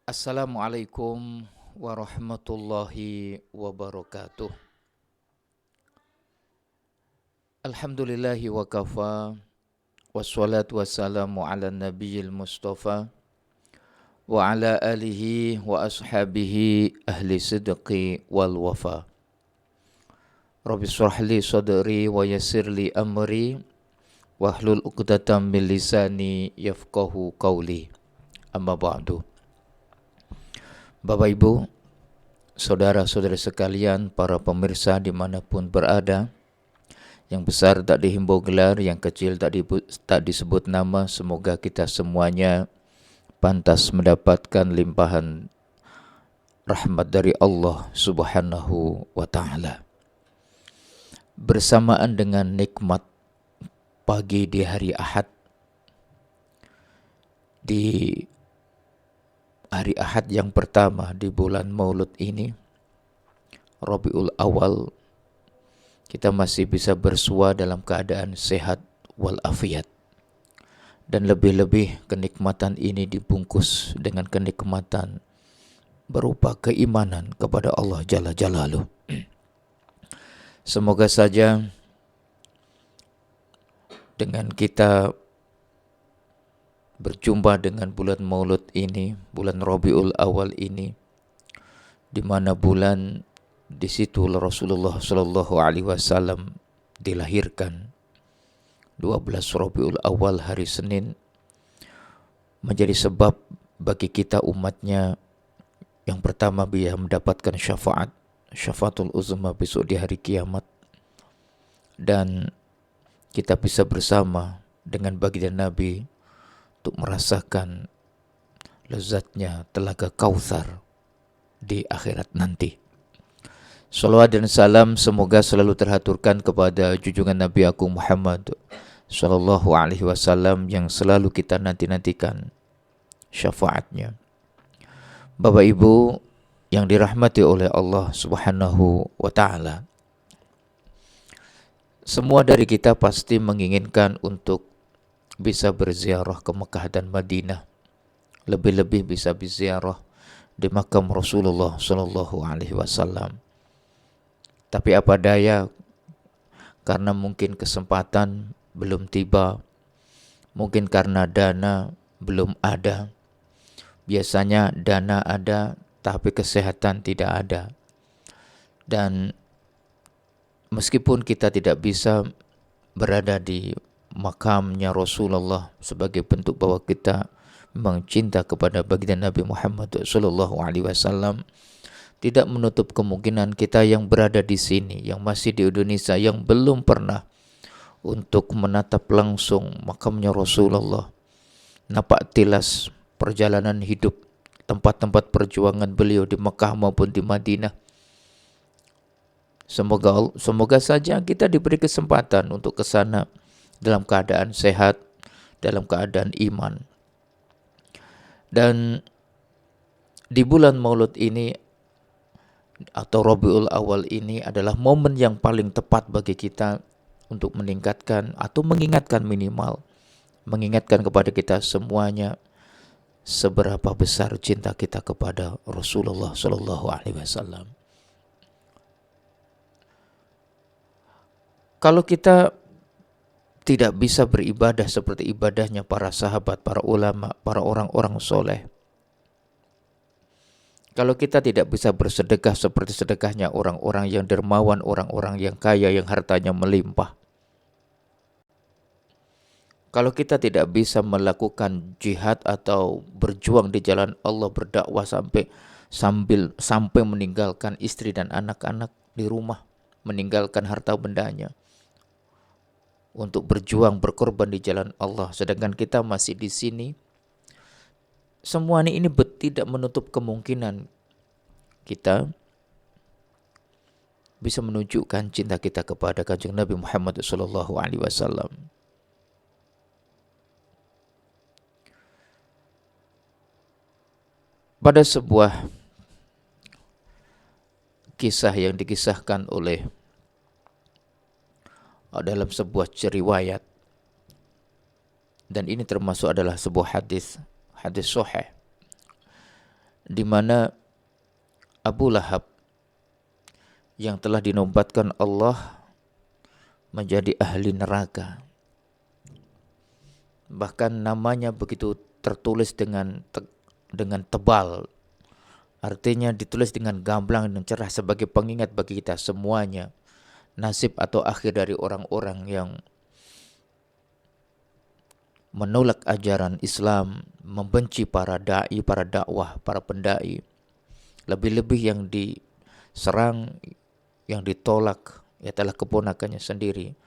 Assalamualaikum warahmatullahi wabarakatuh. Alhamdulillahi wa kafa, wassalatu wassalamu ala nabiyil mustafa wa ala alihi wa ashabihi ahli sidqi wal wafa. Rabbi shrah li sadri wa yassir li amri wahlul 'uqdatam min lisani yafqahu qawli. Amma ba'du. Bapak Ibu, saudara-saudara sekalian, para pemirsa dimanapun berada, yang besar tak dihimbau gelar, yang kecil tak disebut nama, semoga kita semuanya pantas mendapatkan limpahan rahmat dari Allah Subhanahu wa Ta'ala. Bersamaan dengan nikmat pagi di hari Ahad, di hari Ahad yang pertama di bulan Maulud ini, Rabiul Awal, kita masih bisa bersua dalam keadaan sehat walafiat. Dan lebih-lebih kenikmatan ini dibungkus dengan kenikmatan berupa keimanan kepada Allah Jalla Jalaluh. Semoga saja dengan kita berjumpa dengan bulan Maulud ini, bulan Rabiul Awal ini, di mana bulan di situ Rasulullah Shallallahu Alaihi Wasallam dilahirkan, 12 Rabiul Awal hari Senin, menjadi sebab bagi kita umatnya yang pertama bisa mendapatkan syafaatul uzma besok di hari kiamat, dan kita bisa bersama dengan baginda Nabi untuk merasakan lezatnya telaga Kautsar di akhirat nanti. Salawat dan salam semoga selalu terhaturkan kepada junjungan Nabi Agung Muhammad Sallallahu Alaihi Wasallam yang selalu kita nanti-nantikan syafaatnya. Bapak Ibu yang dirahmati oleh Allah Subhanahu wa Ta'ala, semua dari kita pasti menginginkan untuk bisa berziarah ke Mekah dan Madinah, lebih-lebih bisa berziarah di makam Rasulullah Sallallahu Alaihi Wasallam. Tapi apa daya, karena mungkin kesempatan belum tiba, mungkin karena dana belum ada. Biasanya dana ada, tapi kesehatan tidak ada. Dan meskipun kita tidak bisa berada di makamnya Rasulullah sebagai bentuk bahwa kita memang cinta kepada baginda Nabi Muhammad Sallallahu Alaihi Wasallam, tidak menutup kemungkinan kita yang berada di sini, yang masih di Indonesia, yang belum pernah untuk menatap langsung makamnya Rasulullah, napak tilas perjalanan hidup, tempat-tempat perjuangan beliau di Mekah maupun di Madinah. Semoga saja kita diberi kesempatan untuk ke sana dalam keadaan sehat, dalam keadaan iman. Dan di bulan Maulud ini atau Rabiul Awal ini adalah momen yang paling tepat bagi kita untuk meningkatkan atau mengingatkan, minimal mengingatkan kepada kita semuanya seberapa besar cinta kita kepada Rasulullah Sallallahu Alaihi Wasallam. Kalau kita tidak bisa beribadah seperti ibadahnya para sahabat, para ulama, para orang-orang soleh, kalau kita tidak bisa bersedekah seperti sedekahnya orang-orang yang dermawan, orang-orang yang kaya, yang hartanya melimpah, kalau kita tidak bisa melakukan jihad atau berjuang di jalan Allah, berdakwah sampai meninggalkan istri dan anak-anak di rumah, meninggalkan harta bendanya untuk berjuang, berkorban di jalan Allah, sedangkan kita masih di sini, semuanya ini tidak menutup kemungkinan kita bisa menunjukkan cinta kita kepada Kanjeng Nabi Muhammad Sallallahu Alaihi Wasallam. Pada sebuah kisah yang dikisahkan oleh dalam sebuah riwayat, dan ini termasuk adalah sebuah hadis sahih, di mana Abu Lahab yang telah dinobatkan Allah menjadi ahli neraka. Bahkan namanya begitu tertulis dengan tebal. Artinya ditulis dengan gamblang dan cerah sebagai pengingat bagi kita semuanya. Nasib atau akhir dari orang-orang yang menolak ajaran Islam, membenci para da'i, para dakwah, para pendai. Lebih-lebih yang diserang, yang ditolak, adalah keponakannya sendiri.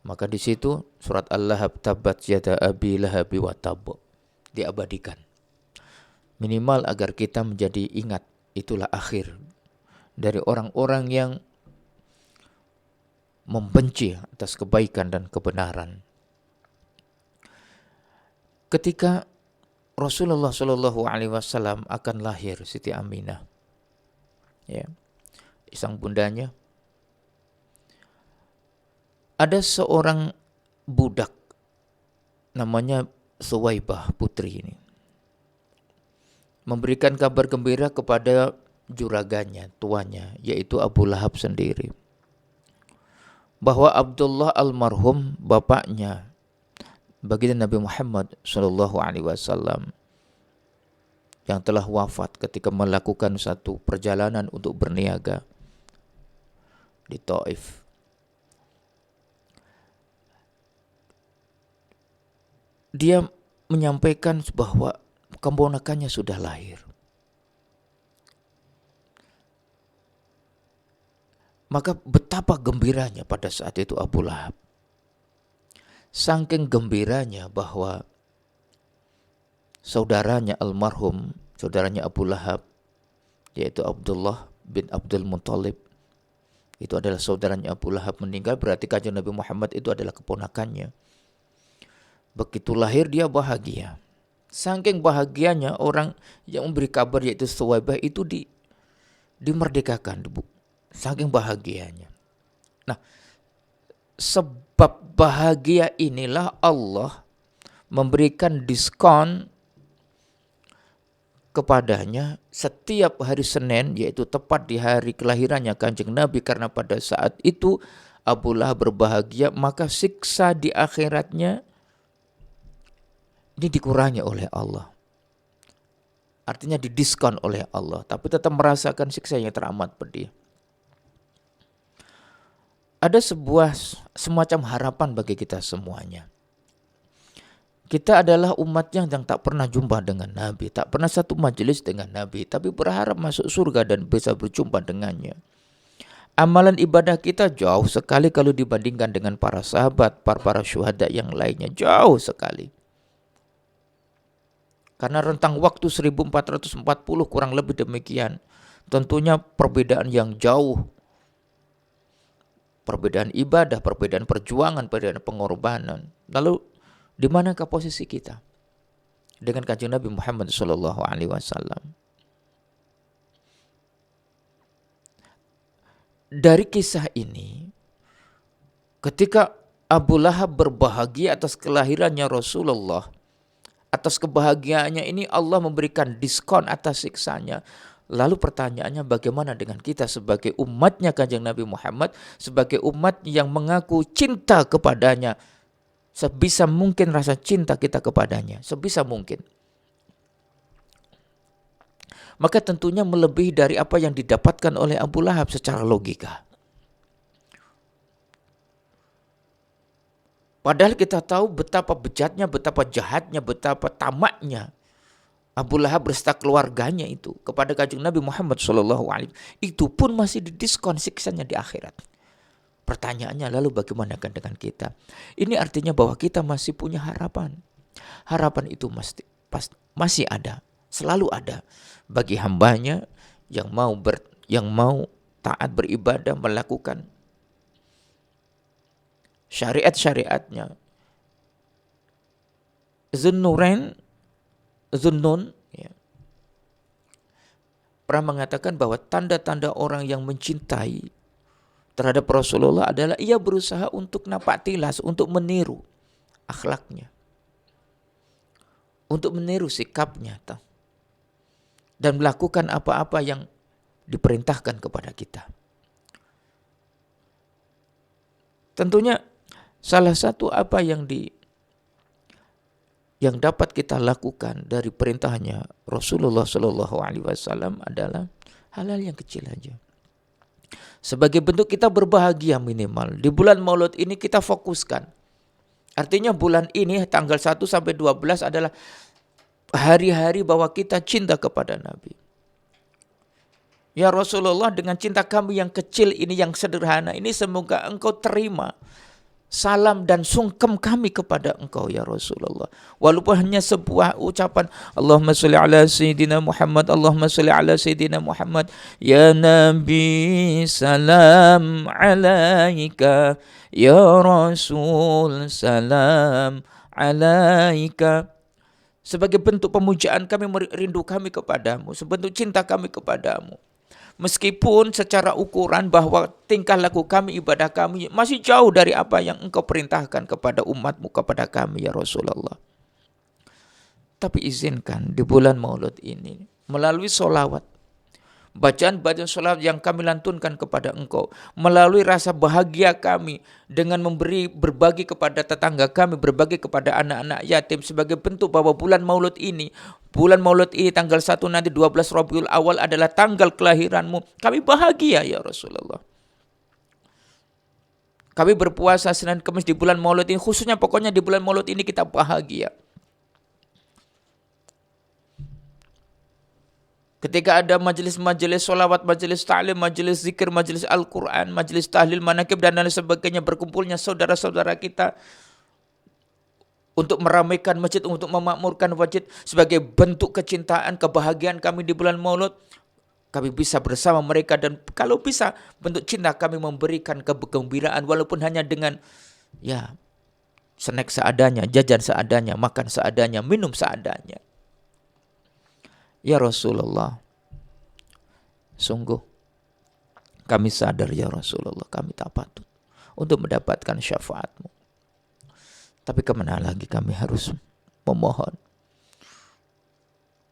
Maka di situ surat Al-Lahab, tabat yada abi lahabi wa tab, diabadikan. Minimal agar kita menjadi ingat, itulah akhir dari orang-orang yang membenci atas kebaikan dan kebenaran. Ketika Rasulullah Shallallahu Alaihi Wasallam akan lahir, Siti Aminah, ya, sang bundanya, ada seorang budak namanya Suwaibah, putri ini, memberikan kabar gembira kepada juraganya, tuanya, yaitu Abu Lahab sendiri, bahwa Abdullah almarhum, bapaknya baginda Nabi Muhammad Shallallahu Alaihi Wasallam, yang telah wafat ketika melakukan satu perjalanan untuk berniaga di Taif. Dia menyampaikan bahwa keponakannya sudah lahir. Maka betapa gembiranya pada saat itu Abu Lahab. Saking gembiranya bahwa saudaranya almarhum, saudaranya Abu Lahab, yaitu Abdullah bin Abdul Muttalib, itu adalah saudaranya Abu Lahab meninggal, berarti kanjeng Nabi Muhammad itu adalah keponakannya. Begitu lahir dia bahagia. Saking bahagianya orang yang memberi kabar yaitu Suwaibah itu dimerdekakan. Saking bahagianya. Nah, sebab bahagia inilah Allah memberikan diskon kepadanya setiap hari Senin, yaitu tepat di hari kelahirannya kanjeng Nabi, karena pada saat itu Abu Lahab berbahagia, maka siksa di akhiratnya ini dikurangi oleh Allah. Artinya didiskon oleh Allah, tapi tetap merasakan siksa yang teramat pedih. Ada sebuah semacam harapan bagi kita semuanya. Kita adalah umat yang tak pernah jumpa dengan Nabi, tak pernah satu majelis dengan Nabi, tapi berharap masuk surga dan bisa berjumpa dengannya. Amalan ibadah kita jauh sekali kalau dibandingkan dengan para sahabat, para syuhada yang lainnya, jauh sekali. Karena rentang waktu 1440 kurang lebih demikian. Tentunya perbedaan yang jauh. Perbedaan ibadah, perbedaan perjuangan, perbedaan pengorbanan. Lalu di manakah posisi kita dengan kanjeng Nabi Muhammad Sallallahu Alaihi Wasallam? Dari kisah ini, ketika Abu Lahab berbahagia atas kelahirannya Rasulullah, atas kebahagiaannya ini Allah memberikan diskon atas siksanya. Lalu pertanyaannya, bagaimana dengan kita sebagai umatnya kanjeng Nabi Muhammad, sebagai umat yang mengaku cinta kepadanya, sebisa mungkin rasa cinta kita kepadanya, sebisa mungkin. Maka tentunya melebihi dari apa yang didapatkan oleh Abu Lahab secara logika. Padahal kita tahu betapa bejatnya, betapa jahatnya, betapa tamaknya Abu Lahab berserta keluarganya itu kepada kanjeng Nabi Muhammad SAW. Itu pun masih didiskon siksanya di akhirat. Pertanyaannya, lalu bagaimana dengan kita? Ini artinya bahwa kita masih punya harapan. Harapan itu masih ada, selalu ada bagi hambanya yang mau taat beribadah, melakukan syariat-syariatnya. Zunnun ya, pernah mengatakan bahwa tanda-tanda orang yang mencintai terhadap Rasulullah adalah ia berusaha untuk napak tilas, untuk meniru akhlaknya, untuk meniru sikapnya. dan melakukan apa-apa yang diperintahkan kepada kita. Tentunya salah satu apa yang dapat kita lakukan dari perintahnya Rasulullah Shallallahu Alaihi Wasallam adalah hal-hal yang kecil aja. Sebagai bentuk kita berbahagia minimal di bulan Maulud ini kita fokuskan. Artinya bulan ini tanggal 1 sampai 12 adalah hari-hari bahwa kita cinta kepada Nabi. Ya Rasulullah, dengan cinta kami yang kecil ini, yang sederhana ini, semoga engkau terima salam dan sungkem kami kepada engkau ya Rasulullah. Walaupun hanya sebuah ucapan, Allahumma sholli ala Sayyidina Muhammad, Allahumma sholli ala Sayyidina Muhammad, ya Nabi salam alaika, ya Rasul salam alaika. Sebagai bentuk pemujaan kami, rindu kami kepadamu, sebentuk cinta kami kepadamu. Meskipun secara ukuran bahwa tingkah laku kami, ibadah kami masih jauh dari apa yang engkau perintahkan kepada umatmu, kepada kami ya Rasulullah. Tapi izinkan di bulan Maulud ini melalui solawat, bacaan-bacaan solawat yang kami lantunkan kepada engkau, melalui rasa bahagia kami dengan berbagi kepada tetangga kami, berbagi kepada anak-anak yatim, sebagai bentuk bahwa bulan Maulud ini tanggal 1 nanti 12 Rabiul Awal adalah tanggal kelahiranmu. Kami bahagia ya Rasulullah. Kami berpuasa Senin Kamis di bulan Maulud ini, khususnya pokoknya di bulan Maulud ini kita bahagia. Ketika ada majelis-majelis solawat, majelis ta'lim, majelis zikir, majelis Al-Quran, majelis tahlil, manakib dan lain sebagainya, berkumpulnya saudara-saudara kita untuk meramaikan masjid, untuk memakmurkan masjid sebagai bentuk kecintaan, kebahagiaan kami di bulan Maulud. Kami bisa bersama mereka dan kalau bisa bentuk cinta kami memberikan kegembiraan walaupun hanya dengan snack seadanya, jajan seadanya, makan seadanya, minum seadanya. Ya Rasulullah, sungguh kami sadar ya Rasulullah, kami tak patut untuk mendapatkan syafaatmu. Tapi kemana lagi kami harus memohon.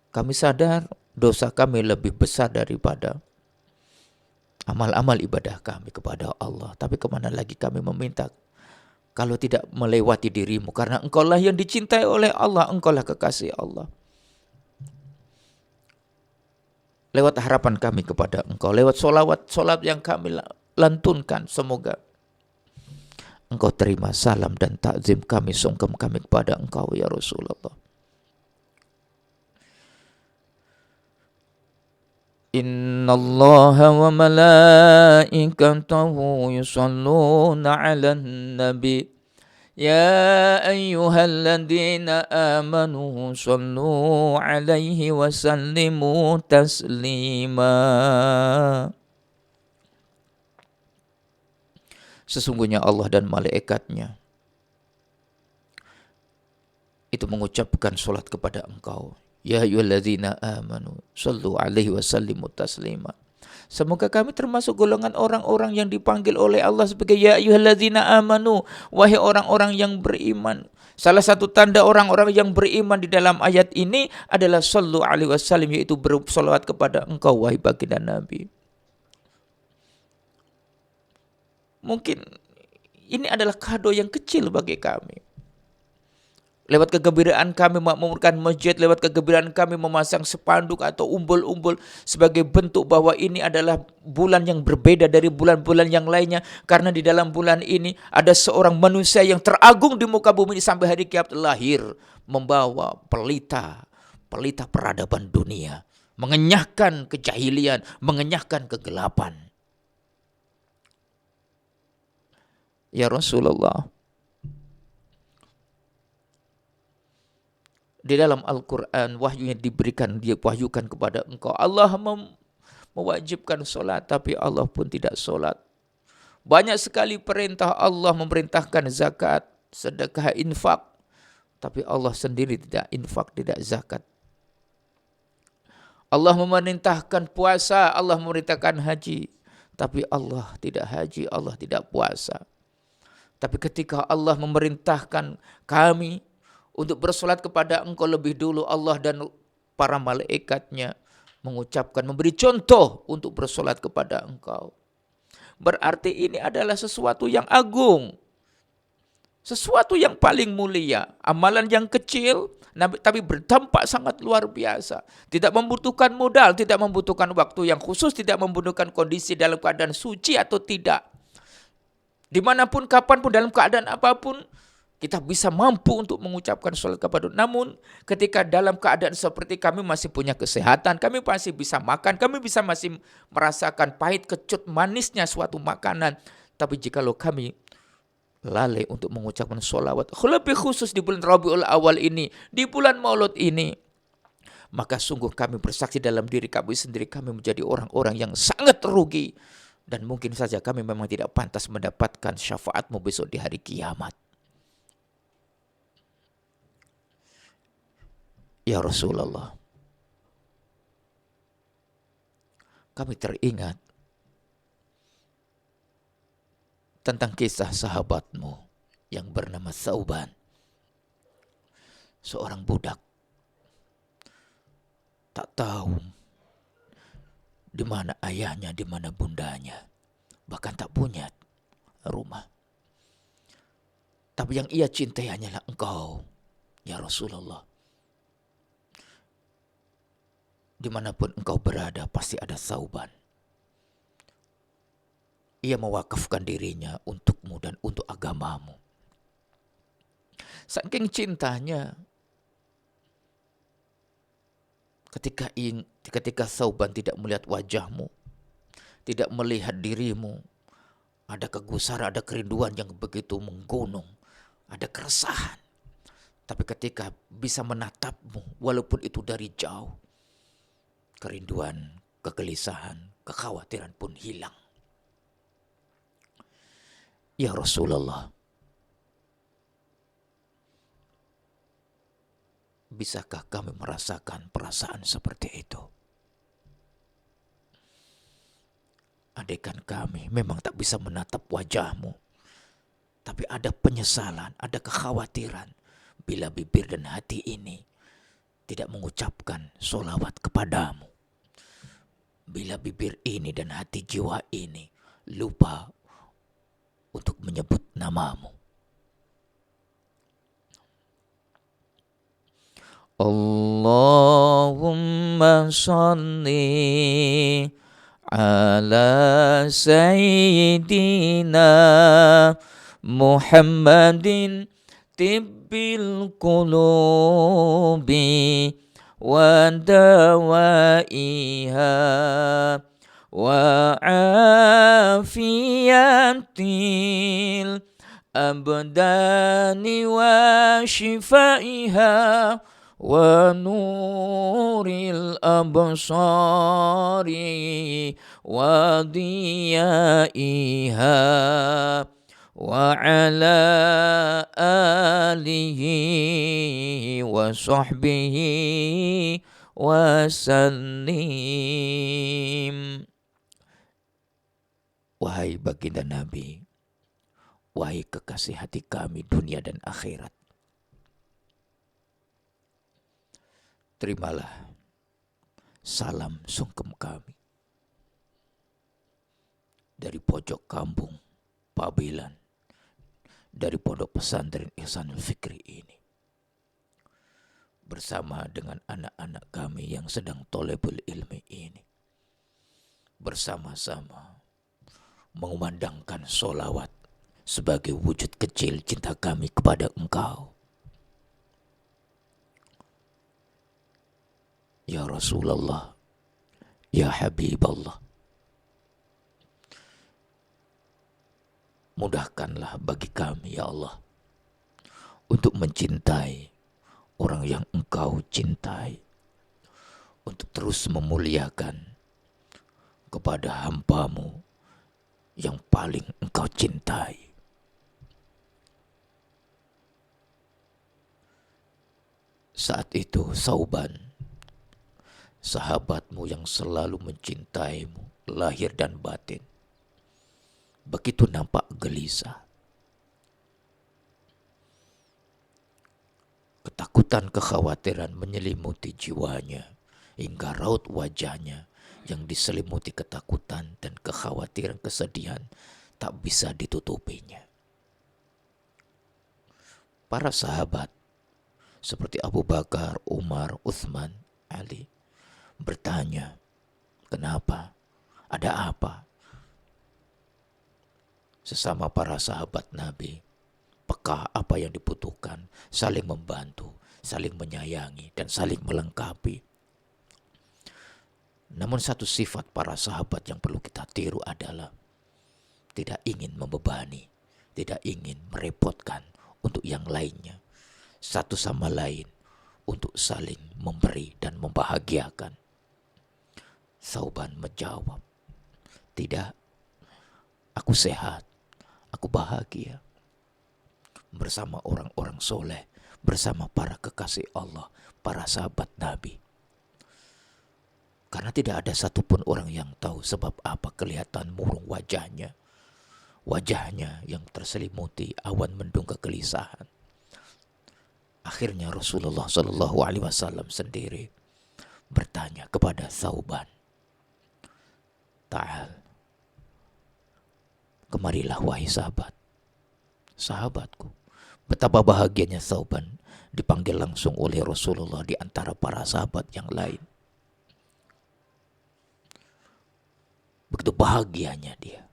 Kami sadar dosa kami lebih besar daripada amal-amal ibadah kami kepada Allah. Tapi kemana lagi kami meminta kalau tidak melewati dirimu. Karena engkaulah yang dicintai oleh Allah, engkaulah kekasih Allah. Lewat harapan kami kepada engkau, lewat solat yang kami lantunkan, semoga engkau terima salam dan takzim kami, sungkem kami kepada engkau ya Rasulullah. Inna Allaha wa malaikatahu yusalluna ala nabi Ya ayyuhalladzina amanu sallu alaihi wa sallimu taslima. Sesungguhnya Allah dan malaikatnya itu mengucapkan salat kepada engkau. Ya ayyuhalladzina amanu sallu alaihi wa sallimu taslima. Semoga kami termasuk golongan orang-orang yang dipanggil oleh Allah sebagai ya ayyuhalladzina amanu, wahai orang-orang yang beriman. Salah satu tanda orang-orang yang beriman di dalam ayat ini adalah sallu alaihi wasallam, yaitu bersolawat kepada engkau wahai baginda Nabi. Mungkin ini adalah kado yang kecil bagi kami. Lewat kegembiraan kami memakmurkan masjid, lewat kegembiraan kami memasang spanduk atau umbul-umbul sebagai bentuk bahwa ini adalah bulan yang berbeda dari bulan-bulan yang lainnya. Karena di dalam bulan ini ada seorang manusia yang teragung di muka bumi ini sampai hari kiamat lahir, membawa pelita peradaban dunia, mengenyahkan kejahilian, mengenyahkan kegelapan. Ya Rasulullah, di dalam Al-Quran wahyu yang diberikan, dia wahyukan kepada engkau. Allah mewajibkan solat, tapi Allah pun tidak solat. Banyak sekali perintah Allah memerintahkan zakat, sedekah, infak, tapi Allah sendiri tidak infak, tidak zakat. Allah memerintahkan puasa, Allah memerintahkan haji, tapi Allah tidak haji, Allah tidak puasa. Tapi ketika Allah memerintahkan kami untuk bersolat kepada engkau lebih dulu, Allah dan para malaikatnya mengucapkan, memberi contoh untuk bersolat kepada engkau. Berarti ini adalah sesuatu yang agung, sesuatu yang paling mulia, amalan yang kecil tapi berdampak sangat luar biasa. Tidak membutuhkan modal, tidak membutuhkan waktu yang khusus, tidak membutuhkan kondisi dalam keadaan suci atau tidak. Dimanapun, kapanpun, dalam keadaan apapun, kita bisa mampu untuk mengucapkan sholat kepada. Namun ketika dalam keadaan seperti kami masih punya kesehatan, kami masih bisa makan, kami bisa masih merasakan pahit kecut manisnya suatu makanan. Tapi jikalau kami lalai untuk mengucapkan sholawat, lebih khusus di bulan Rabiul Awal ini, di bulan Maulud ini, maka sungguh kami bersaksi dalam diri kami sendiri, kami menjadi orang-orang yang sangat rugi. Dan mungkin saja kami memang tidak pantas mendapatkan syafaatmu besok di hari kiamat. Ya Rasulullah, kami teringat tentang kisah sahabatmu yang bernama Thauban, seorang budak tak tahu di mana ayahnya, di mana bundanya, bahkan tak punya rumah. Tapi yang ia cintai hanyalah engkau, ya Rasulullah. Dimanapun engkau berada, pasti ada Thauban. Ia mewakafkan dirinya untukmu dan untuk agamamu. Saking cintanya, ketika Thauban tidak melihat wajahmu, tidak melihat dirimu, ada kegusaran, ada kerinduan yang begitu menggunung, ada keresahan. Tapi ketika bisa menatapmu, walaupun itu dari jauh, kerinduan, kegelisahan, kekhawatiran pun hilang. Ya Rasulullah, bisakah kami merasakan perasaan seperti itu? Andaikan kami memang tak bisa menatap wajahmu, tapi ada penyesalan, ada kekhawatiran bila bibir dan hati ini tidak mengucapkan sholawat kepadamu. Bila bibir ini dan hati jiwa ini lupa untuk menyebut namamu. Allahumma salli ala sayyidina Muhammadin tibbil qulubi wa dawaiha wa afiyatil abdani wa shifaiha wa nuril absari wa diyaiha wa ala alihi wa sahbihi wa sallim. Wahai baginda Nabi, wahai kekasih hati kami dunia dan akhirat, terimalah salam sungkem kami dari pojok kampung Pabilan, dari pondok pesantren Ihsanul Fikri ini, bersama dengan anak-anak kami yang sedang thalabul ilmi ini, bersama-sama mengumandangkan sholawat sebagai wujud kecil cinta kami kepada engkau. Ya Rasulullah, ya Habiballah, mudahkanlah bagi kami ya Allah untuk mencintai orang yang engkau cintai, untuk terus memuliakan kepada hamba-Mu yang paling engkau cintai. Saat itu Thauban, sahabatmu yang selalu mencintaimu lahir dan batin, begitu nampak gelisah. Ketakutan, kekhawatiran menyelimuti jiwanya hingga raut wajahnya yang diselimuti ketakutan dan kekhawatiran kesedihan tak bisa ditutupinya. Para sahabat seperti Abu Bakar, Umar, Uthman, Ali bertanya, kenapa? Ada apa? Sesama para sahabat Nabi peka apa yang dibutuhkan, saling membantu, saling menyayangi, dan saling melengkapi. Namun satu sifat para sahabat yang perlu kita tiru adalah tidak ingin membebani, tidak ingin merepotkan untuk yang lainnya, satu sama lain untuk saling memberi dan membahagiakan. Thauban menjawab, tidak, aku sehat, aku bahagia bersama orang-orang soleh, bersama para kekasih Allah, para sahabat Nabi. Karena tidak ada satupun orang yang tahu sebab apa kelihatan murung wajahnya. Wajahnya yang terselimuti awan mendung kegelisahan. Akhirnya Rasulullah SAW sendiri bertanya kepada Thauban, Ta'al, kemarilah wahai sahabat, sahabatku. Betapa bahagianya Thauban dipanggil langsung oleh Rasulullah di antara para sahabat yang lain. Begitu bahagianya dia.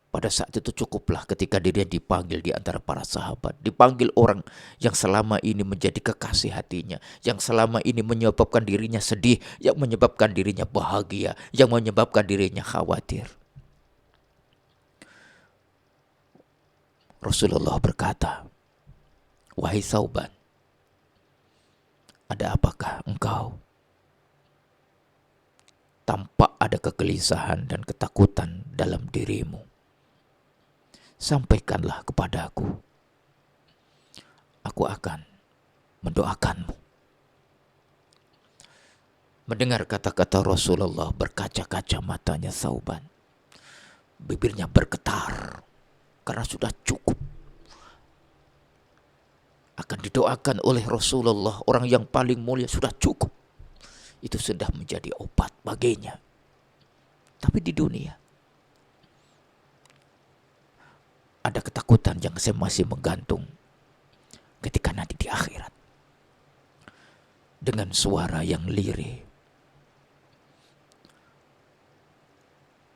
Pada saat itu cukuplah ketika dirinya dipanggil di antara para sahabat. Dipanggil orang yang selama ini menjadi kekasih hatinya. Yang selama ini menyebabkan dirinya sedih. Yang menyebabkan dirinya bahagia. Yang menyebabkan dirinya khawatir. Rasulullah berkata, wahai Thauban, ada apakah engkau? Tampak ada kegelisahan dan ketakutan dalam dirimu. Sampaikanlah kepadaku. Aku akan mendoakanmu. Mendengar kata-kata Rasulullah, berkaca-kaca matanya Thauban. Bibirnya bergetar karena sudah cukup. Akan didoakan oleh Rasulullah, orang yang paling mulia, sudah cukup. Itu sudah menjadi obat baginya. Tapi di dunia ada ketakutan yang saya masih menggantung ketika nanti di akhirat. Dengan suara yang lirih,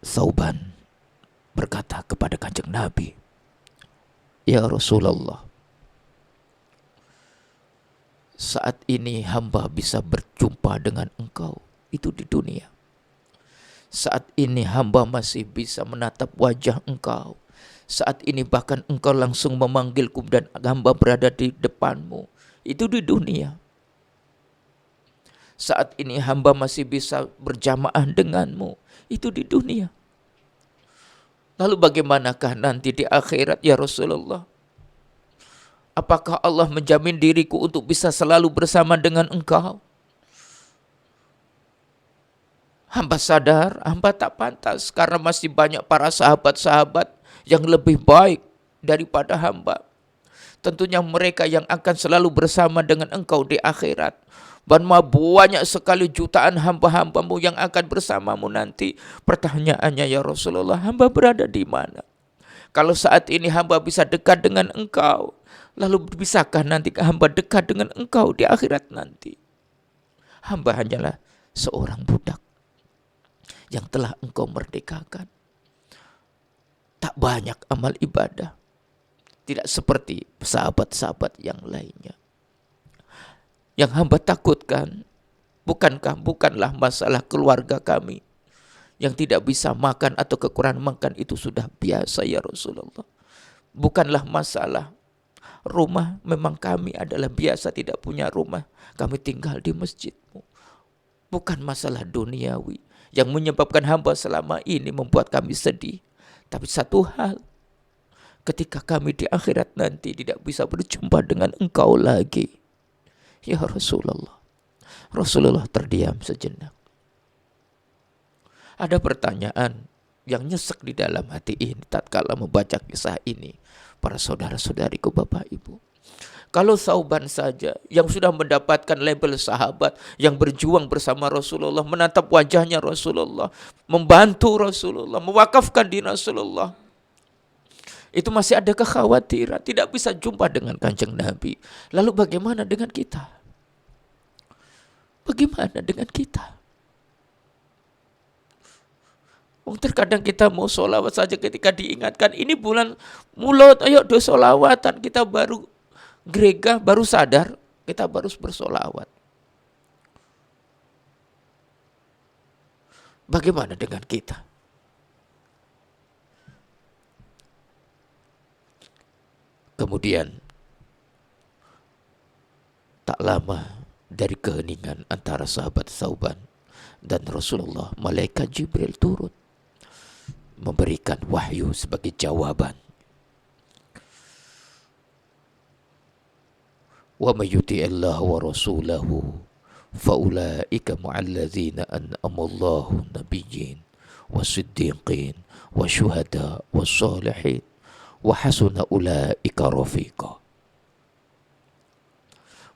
Thauban berkata kepada Kanjeng Nabi, ya Rasulullah, saat ini hamba bisa berjumpa dengan engkau, itu di dunia. Saat ini hamba masih bisa menatap wajah engkau. Saat ini bahkan engkau langsung memanggilku dan hamba berada di depanmu. Itu di dunia. Saat ini hamba masih bisa berjamaah denganmu. Itu di dunia. Lalu bagaimanakah nanti di akhirat ya Rasulullah? Apakah Allah menjamin diriku untuk bisa selalu bersama dengan engkau? Hamba sadar, hamba tak pantas karena masih banyak para sahabat-sahabat yang lebih baik daripada hamba. Tentunya mereka yang akan selalu bersama dengan engkau di akhirat. Dan banyak sekali jutaan hamba-hambamu yang akan bersamamu nanti. Pertanyaannya ya Rasulullah, hamba berada di mana? Kalau saat ini hamba bisa dekat dengan engkau, lalu bisakah nanti hamba dekat dengan engkau di akhirat nanti? Hamba hanyalah seorang budak yang telah engkau merdekakan. Tak banyak amal ibadah. Tidak seperti sahabat-sahabat yang lainnya. Yang hamba takutkan bukanlah masalah keluarga kami yang tidak bisa makan atau kekurangan makan, itu sudah biasa ya Rasulullah. Bukanlah masalah rumah, memang kami adalah biasa tidak punya rumah. Kami tinggal di masjidmu. Bukan masalah duniawi yang menyebabkan hamba selama ini membuat kami sedih. Tapi satu hal, ketika kami di akhirat nanti tidak bisa berjumpa dengan engkau lagi. Ya Rasulullah. Rasulullah terdiam sejenak. Ada pertanyaan yang nyesek di dalam hati ini tatkala membaca kisah ini. Para saudara-saudariku, Bapak Ibu. Kalau Thauban saja yang sudah mendapatkan label sahabat, yang berjuang bersama Rasulullah, menatap wajahnya Rasulullah, membantu Rasulullah, mewakafkan diri Rasulullah, itu masih ada kekhawatiran, tidak bisa jumpa dengan Kanjeng Nabi. Lalu bagaimana dengan kita? Bagaimana dengan kita? Terkadang kita mau sholawat saja ketika diingatkan, ini bulan Mulud, ayo do sholawatan, kita baru gereja, baru sadar, kita baru bersolawat. Bagaimana dengan kita? Kemudian, tak lama dari keheningan antara sahabat Thauban dan Rasulullah, malaikat Jibril turun memberikan wahyu sebagai jawaban. Wa may yuti'illah wa rasulahu faulaika ma'alladzina an'amallahu nabiyyin wasiddiqin wasyuhada wassalihin wa hasuna ulaika rafiqa.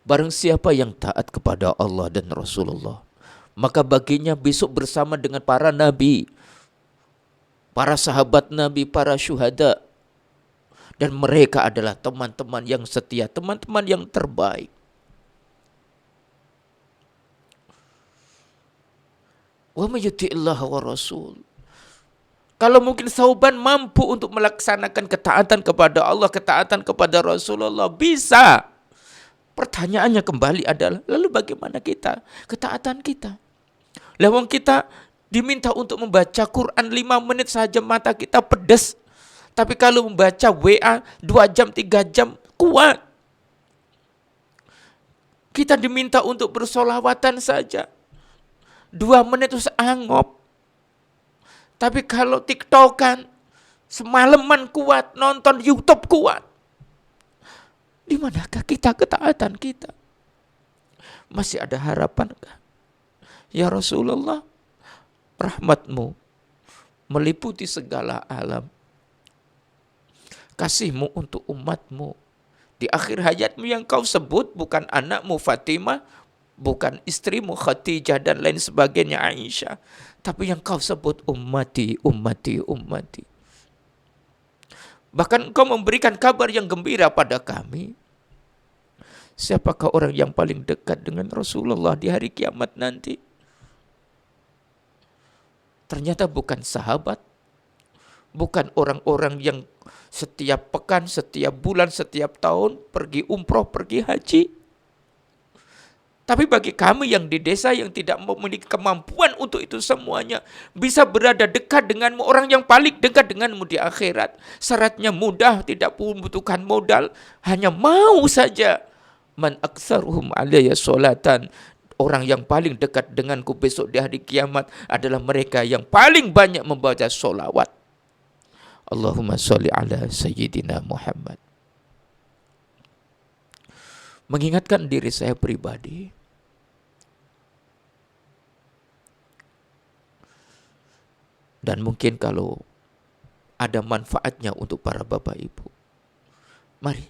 Barang siapa yang taat kepada Allah dan Rasulullah, maka baginya besok bersama dengan para nabi, para sahabat Nabi, para syuhada. Dan mereka adalah teman-teman yang setia, teman-teman yang terbaik. Wa may yuti'illah wa rasul. Kalau mungkin Thauban mampu untuk melaksanakan ketaatan kepada Allah, ketaatan kepada Rasulullah, bisa. Pertanyaannya kembali adalah, lalu bagaimana kita? Ketaatan kita. Lawang kita diminta untuk membaca Quran 5 menit saja mata kita pedas. Tapi kalau membaca WA 2 jam, 3 jam, kuat. Kita diminta untuk bersolawatan saja 2 menit terus angop. Tapi kalau TikTokan semalaman kuat, nonton YouTube kuat. Di manakah kita ketaatan kita? Masih ada harapankah? Ya Rasulullah, rahmatmu meliputi segala alam. Kasihmu untuk umatmu. Di akhir hayatmu yang kau sebut bukan anakmu Fatimah, bukan istrimu Khadijah dan lain sebagainya Aisyah, tapi yang kau sebut ummati, ummati, ummati. Bahkan engkau memberikan kabar yang gembira pada kami. Siapakah orang yang paling dekat dengan Rasulullah di hari kiamat nanti? Ternyata bukan sahabat, bukan orang-orang yang setiap pekan, setiap bulan, setiap tahun pergi umroh, pergi haji. Tapi bagi kami yang di desa yang tidak memiliki kemampuan untuk itu semuanya, bisa berada dekat denganmu, orang yang paling dekat denganmu di akhirat. Syaratnya mudah, tidak membutuhkan modal, hanya mau saja. Man aktsaruhum alayya sholatan. Orang yang paling dekat denganku besok di hari kiamat adalah mereka yang paling banyak membaca sholawat. Allahumma sholli ala Sayyidina Muhammad. Mengingatkan diri saya pribadi, dan mungkin kalau ada manfaatnya untuk para bapak ibu, mari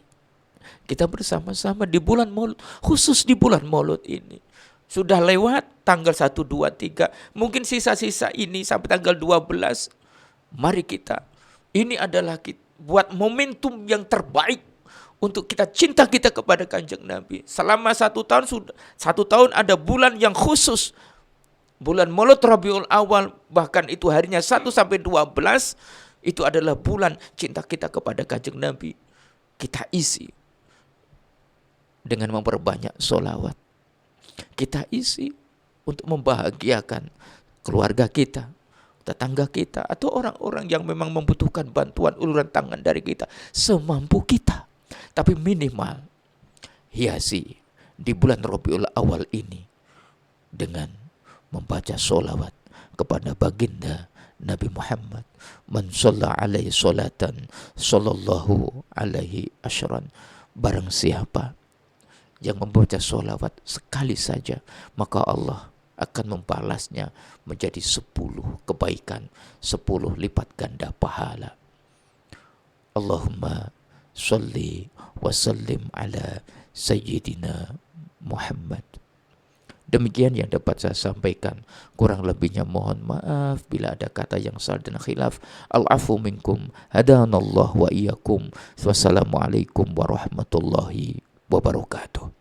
kita bersama-sama di bulan Maulud, khusus di bulan Maulud ini. Sudah lewat tanggal 1, 2, 3, mungkin sisa-sisa ini sampai tanggal 12. Mari kita, ini adalah buat momentum yang terbaik untuk kita cinta kita kepada Kanjeng Nabi. Selama 1 tahun, 1 tahun ada bulan yang khusus. Bulan Maulud Rabiul Awal, bahkan itu harinya 1 sampai 12, itu adalah bulan cinta kita kepada Kanjeng Nabi. Kita isi dengan memperbanyak sholawat. Kita isi untuk membahagiakan keluarga kita, tetangga kita, atau orang-orang yang memang membutuhkan bantuan uluran tangan dari kita, semampu kita. Tapi minimal hiasi di bulan Rabiul Awal ini dengan membaca sholawat kepada baginda Nabi Muhammad. Man shalla alaihi sholatan sallallahu alaihi asyran. Barang siapa yang membaca sholawat sekali saja, maka Allah akan membalasnya menjadi 10 kebaikan, 10 lipat ganda pahala. Allahumma sholli wa sallim ala sayyidina Muhammad. Demikian yang dapat saya sampaikan. Kurang lebihnya mohon maaf bila ada kata yang salah dan khilaf. Al-afu minkum. Hadanallah wa iyyakum. Wassalamualaikum warahmatullahi wabarakatuh.